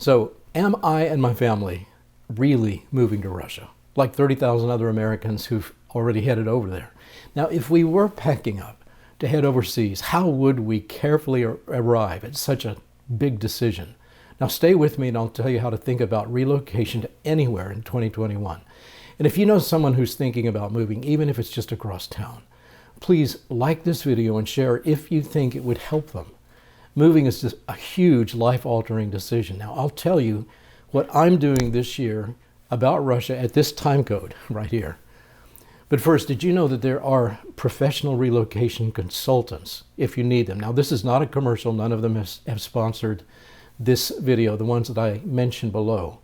So am I and my family really moving to Russia, like 30,000 other Americans who've already headed over there? Now, if we were packing up to head overseas, how would we carefully arrive at such a big decision? Now, stay with me and I'll tell you how to think about relocation to anywhere in 2021. And if you know someone who's thinking about moving, even if it's just across town, please like this video and share if you think it would help them. Moving is just a huge life-altering decision. Now, I'll tell you what I'm doing this year about Russia at this time code right here. But first, did you know that there are professional relocation consultants if you need them? Now, this is not a commercial. None of them have sponsored this video, the ones that I mentioned below.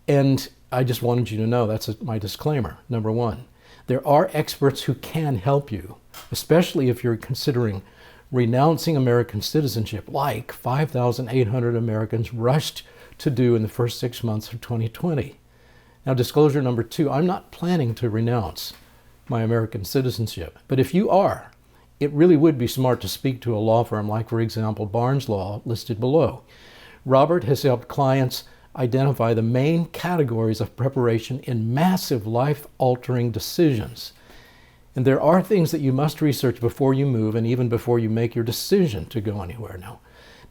And I just wanted you to know that's my disclaimer. Number one, there are experts who can help you, especially if you're considering renouncing American citizenship, like 5,800 Americans rushed to do in the first 6 months of 2020. Now, disclosure number two, I'm not planning to renounce my American citizenship. But if you are, it really would be smart to speak to a law firm like, for example, Barnes Law, listed below. Robert has helped clients identify the main categories of preparation in massive life-altering decisions. And there are things that you must research before you move and even before you make your decision to go anywhere now.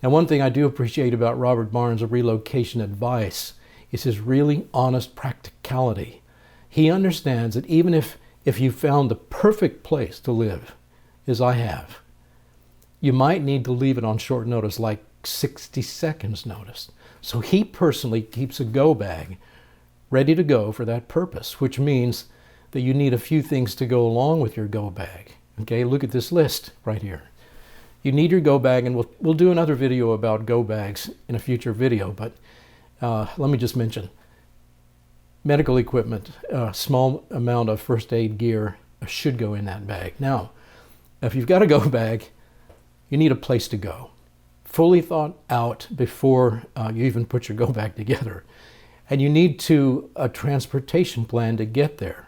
Now, one thing I do appreciate about Robert Barnes' relocation advice is his really honest practicality. He understands that even if you found the perfect place to live, as I have, you might need to leave it on short notice, like 60 seconds notice. So he personally keeps a go bag ready to go for that purpose, which means that you need a few things to go along with your go bag. Okay, look at this list right here. You need your go bag, and we'll do another video about go bags in a future video, but let me just mention medical equipment, a small amount of first aid gear should go in that bag. Now, if you've got a go bag, you need a place to go. Fully thought out before you even put your go bag together. And you need a transportation plan to get there.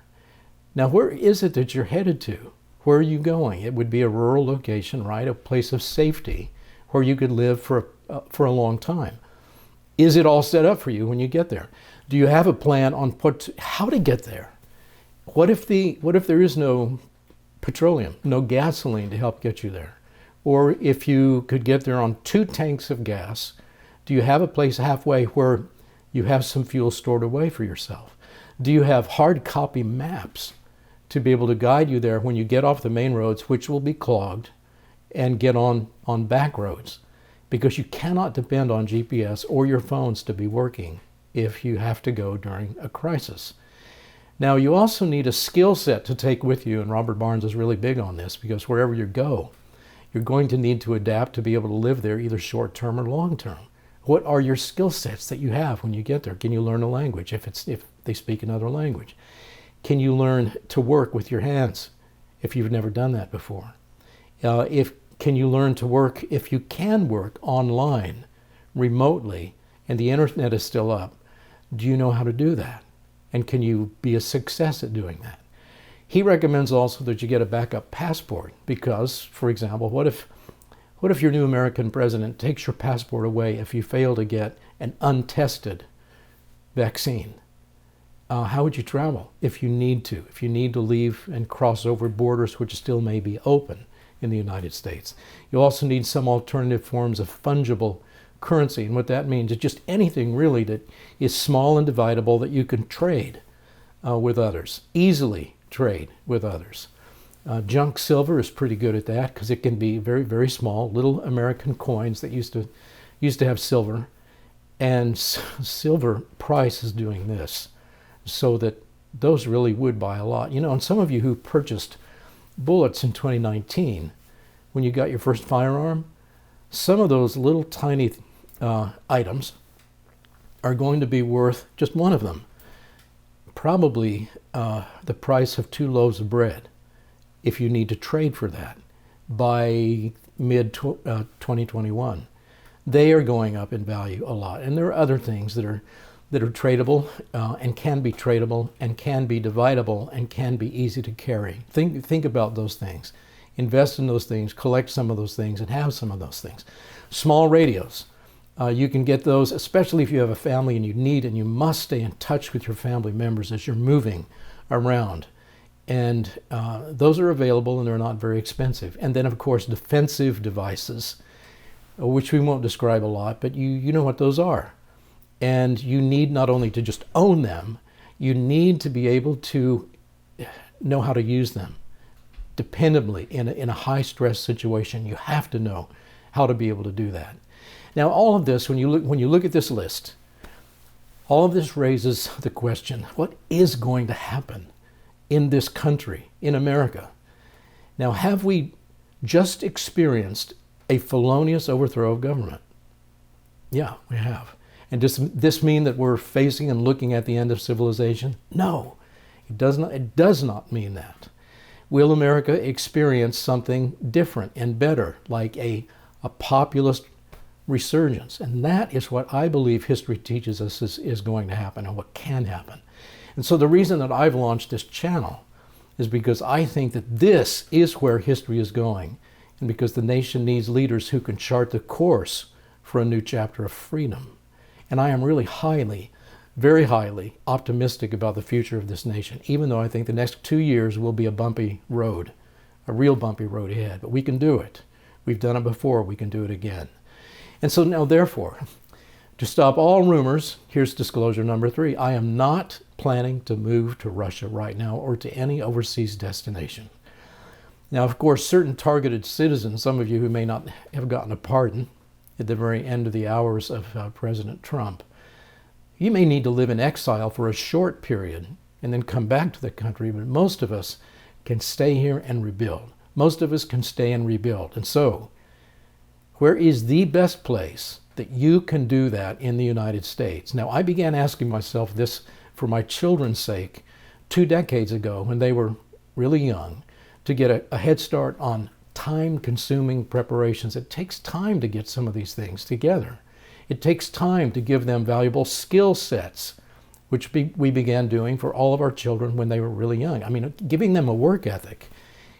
Now, where is it that you're headed to? Where are you going? It would be a rural location, right? A place of safety where you could live for a long time. Is it all set up for you when you get there? Do you have a plan on how to get there? What if there is no petroleum, no gasoline to help get you there? Or if you could get there on 2 tanks of gas, do you have a place halfway where you have some fuel stored away for yourself? Do you have hard copy maps to be able to guide you there when you get off the main roads, which will be clogged, and get on back roads? Because you cannot depend on GPS or your phones to be working if you have to go during a crisis. Now, you also need a skill set to take with you, and Robert Barnes is really big on this, because wherever you go, you're going to need to adapt to be able to live there either short-term or long-term. What are your skill sets that you have when you get there? Can you learn a language if they speak another language? Can you learn to work with your hands if you've never done that before? Can you learn to work, if you can work online, remotely, and the internet is still up? Do you know how to do that? And can you be a success at doing that? He recommends also that you get a backup passport because, for example, what if your new American president takes your passport away if you fail to get an untested vaccine? How would you travel if you need to? If you need to leave and cross over borders which still may be open in the United States. You also need some alternative forms of fungible currency, and what that means is just anything really that is small and dividable that you can trade with others, easily trade with others. Junk silver is pretty good at that because it can be very, very small, little American coins that used to have silver, and silver price is doing this, so that those really would buy a lot. You know, and some of you who purchased bullets in 2019, when you got your first firearm, some of those little tiny items are going to be worth, just one of them, probably the price of 2 loaves of bread if you need to trade for that by mid-2021. They are going up in value a lot. And there are other things that are tradable and can be tradable and can be dividable and can be easy to carry. Think about those things. Invest in those things, collect some of those things, and have some of those things. Small radios. You can get those, especially if you have a family and you need and you must stay in touch with your family members as you're moving around. And those are available and they're not very expensive. And then, of course, defensive devices, which we won't describe a lot, but you know what those are. And you need not only to just own them, you need to be able to know how to use them dependably in a high-stress situation. You have to know how to be able to do that. Now, all of this, when you look at this list, all of this raises the question, what is going to happen in this country, in America? Now, have we just experienced a felonious overthrow of government? Yeah, we have. And does this mean that we're facing and looking at the end of civilization? No, it does not mean that. Will America experience something different and better, like a populist resurgence? And that is what I believe history teaches us is going to happen and what can happen. And so the reason that I've launched this channel is because I think that this is where history is going, and because the nation needs leaders who can chart the course for a new chapter of freedom. And I am really very highly optimistic about the future of this nation, even though I think the next 2 years will be a bumpy road, a real bumpy road ahead. But we can do it. We've done it before. We can do it again. And so now, therefore, to stop all rumors, here's disclosure number 3. I am not planning to move to Russia right now or to any overseas destination. Now, of course, certain targeted citizens, some of you who may not have gotten a pardon at the very end of the hours of President Trump, you may need to live in exile for a short period and then come back to the country, but most of us can stay here and rebuild. Most of us can stay and rebuild. And so, where is the best place that you can do that in the United States? Now, I began asking myself this for my children's sake 2 decades ago when they were really young, to get a head start on time-consuming preparations. It takes time to get some of these things together. It takes time to give them valuable skill sets, which we began doing for all of our children when they were really young. I mean, giving them a work ethic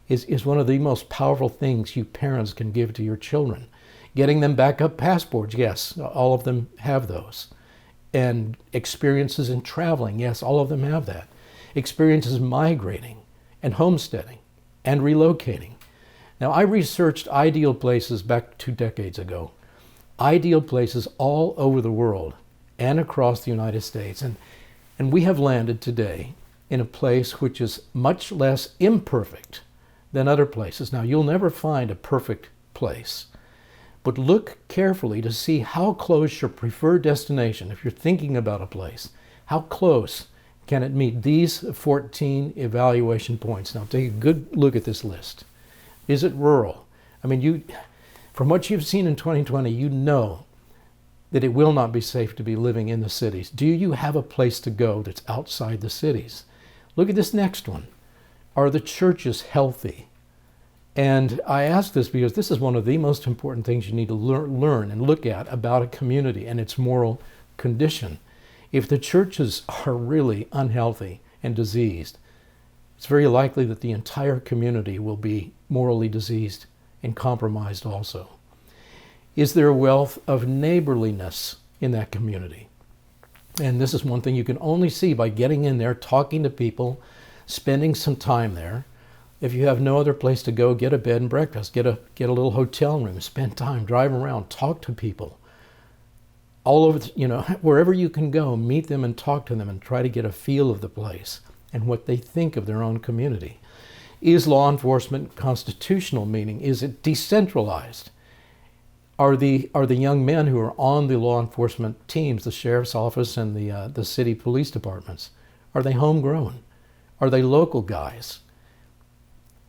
is one of the most powerful things you parents can give to your children. Getting them backup passports, yes, all of them have those. And experiences in traveling, yes, all of them have that. Experiences migrating and homesteading and relocating. Now, I researched ideal places back 2 decades ago. Ideal places all over the world and across the United States. And we have landed today in a place which is much less imperfect than other places. Now, you'll never find a perfect place, but look carefully to see how close your preferred destination, if you're thinking about a place, how close can it meet these 14 evaluation points? Now, take a good look at this list. Is it rural? I mean, from what you've seen in 2020, you know that it will not be safe to be living in the cities. Do you have a place to go that's outside the cities? Look at this next one. Are the churches healthy? And I ask this because this is one of the most important things you need to learn and look at about a community and its moral condition. If the churches are really unhealthy and diseased, it's very likely that the entire community will be morally diseased and compromised also. Is there a wealth of neighborliness in that community? And this is one thing you can only see by getting in there, talking to people, spending some time there. If you have no other place to go, get a bed and breakfast, get a little hotel room, spend time, drive around, talk to people. All over, wherever you can go, meet them and talk to them and try to get a feel of the place and what they think of their own community. Is law enforcement constitutional, meaning is it decentralized? Are the young men who are on the law enforcement teams, the sheriff's office and the city police departments, are they homegrown? Are they local guys?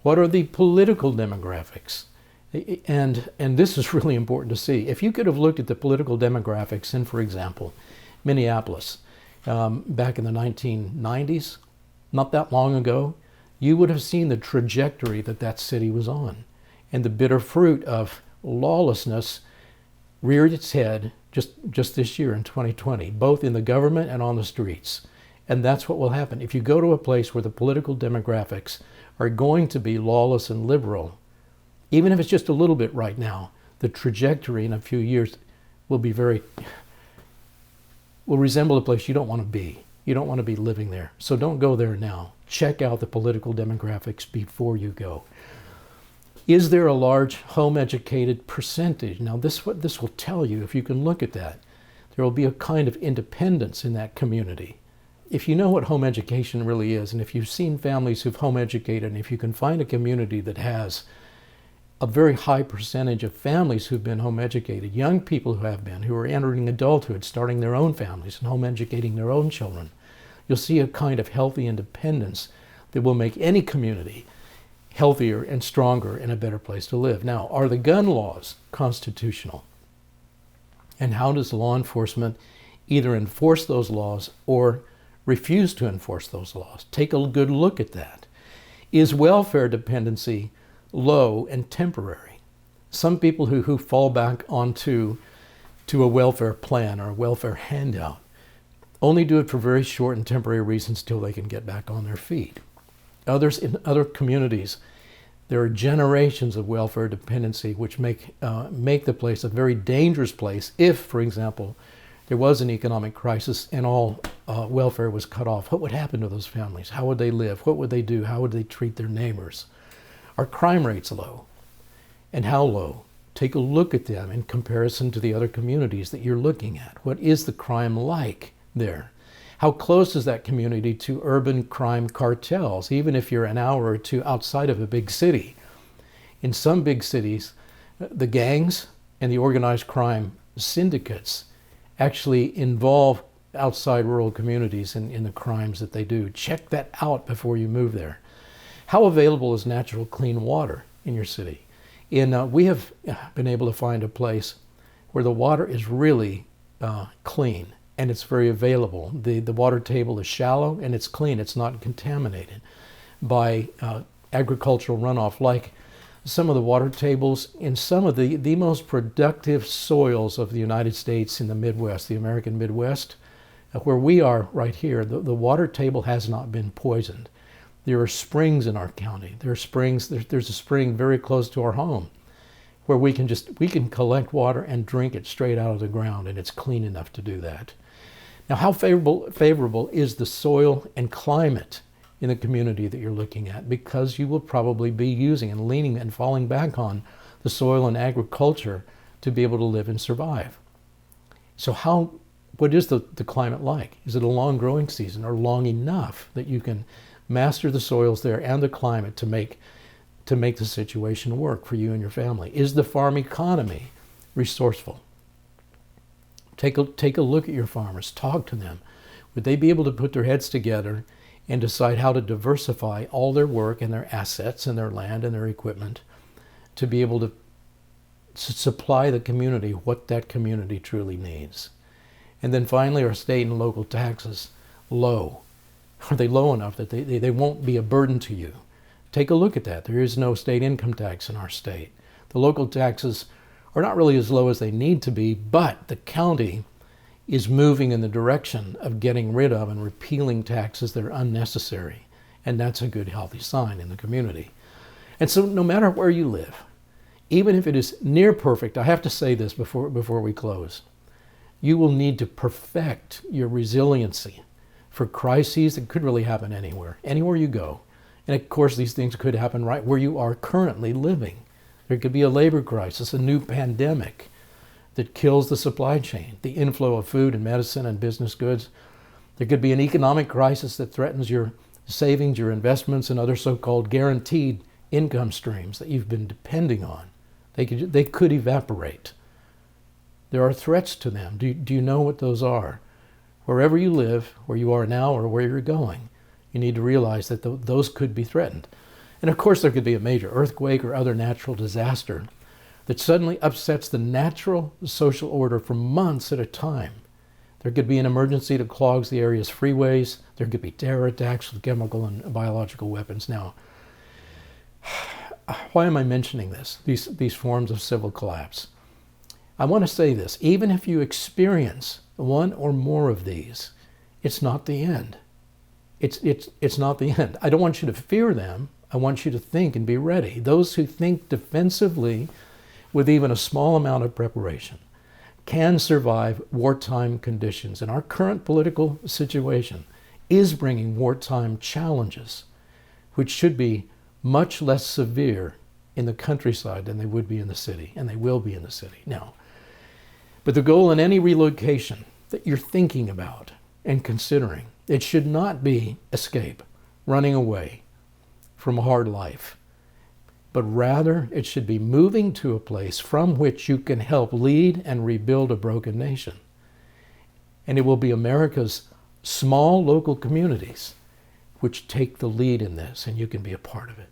What are the political demographics? And this is really important to see. If you could have looked at the political demographics in, for example, Minneapolis back in the 1990s, not that long ago, you would have seen the trajectory that city was on. And the bitter fruit of lawlessness reared its head just this year in 2020, both in the government and on the streets. And that's what will happen. If you go to a place where the political demographics are going to be lawless and liberal, even if it's just a little bit right now, the trajectory in a few years will resemble a place you don't want to be. You don't want to be living there. So don't go there now. Check out the political demographics before you go. Is there a large home-educated percentage? Now, what this will tell you, if you can look at that, there will be a kind of independence in that community. If you know what home education really is, and if you've seen families who've home educated, and if you can find a community that has a very high percentage of families who've been home educated, young people who are entering adulthood, starting their own families and home educating their own children, you'll see a kind of healthy independence that will make any community healthier and stronger and a better place to live. Now, are the gun laws constitutional? And how does law enforcement either enforce those laws or refuse to enforce those laws? Take a good look at that. Is welfare dependency low and temporary? Some people who fall back onto a welfare plan or a welfare handout only do it for very short and temporary reasons till they can get back on their feet. Others in other communities, there are generations of welfare dependency which make the place a very dangerous place if, for example, there was an economic crisis and all welfare was cut off. What would happen to those families? How would they live? What would they do? How would they treat their neighbors? Are crime rates low? And how low? Take a look at them in comparison to the other communities that you're looking at. What is the crime like there? How close is that community to urban crime cartels, even if you're an hour or two outside of a big city? In some big cities, the gangs and the organized crime syndicates actually involve outside rural communities in the crimes that they do. Check that out before you move there. How available is natural clean water in your city? We have been able to find a place where the water is really clean and it's very available. The water table is shallow and it's clean. It's not contaminated by agricultural runoff like some of the water tables in some of the most productive soils of the United States in the Midwest, the American Midwest, where we are right here. The water table has not been poisoned. There are springs in our county. There are springs. There's a spring very close to our home where we can collect water and drink it straight out of the ground, and it's clean enough to do that. Now, how favorable is the soil and climate in the community that you're looking at? Because you will probably be using and leaning and falling back on the soil and agriculture to be able to live and survive. So what is the climate like? Is it a long growing season or long enough that you can master the soils there and the climate to make the situation work for you and your family? Is the farm economy resourceful? Take a look at your farmers, talk to them. Would they be able to put their heads together and decide how to diversify all their work and their assets and their land and their equipment to be able to supply the community what that community truly needs? And then finally, are state and local taxes low? Are they low enough that they won't be a burden to you? Take a look at that. There is no state income tax in our state. The local taxes are not really as low as they need to be, but the county is moving in the direction of getting rid of and repealing taxes that are unnecessary. And that's a good, healthy sign in the community. And so no matter where you live, even if it is near perfect, I have to say this before we close, you will need to perfect your resiliency for crises that could really happen anywhere you go. And of course, these things could happen right where you are currently living. There could be a labor crisis, a new pandemic that kills the supply chain, the inflow of food and medicine and business goods. There could be an economic crisis that threatens your savings, your investments, and other so-called guaranteed income streams that you've been depending on. They could evaporate. There are threats to them. Do you know what those are? Wherever you live, where you are now or where you're going, you need to realize that those could be threatened. And of course, there could be a major earthquake or other natural disaster that suddenly upsets the natural social order for months at a time. There could be an emergency that clogs the area's freeways. There could be terror attacks with chemical and biological weapons. Now, why am I mentioning this? These forms of civil collapse. I want to say this. Even if you experience one or more of these, it's not the end. It's not the end. I don't want you to fear them. I want you to think and be ready. Those who think defensively with even a small amount of preparation can survive wartime conditions. And our current political situation is bringing wartime challenges, which should be much less severe in the countryside than they would be in the city, and they will be in the city now. But the goal in any relocation that you're thinking about and considering, it should not be escape, running away from a hard life, but rather it should be moving to a place from which you can help lead and rebuild a broken nation. And it will be America's small local communities which take the lead in this, and you can be a part of it.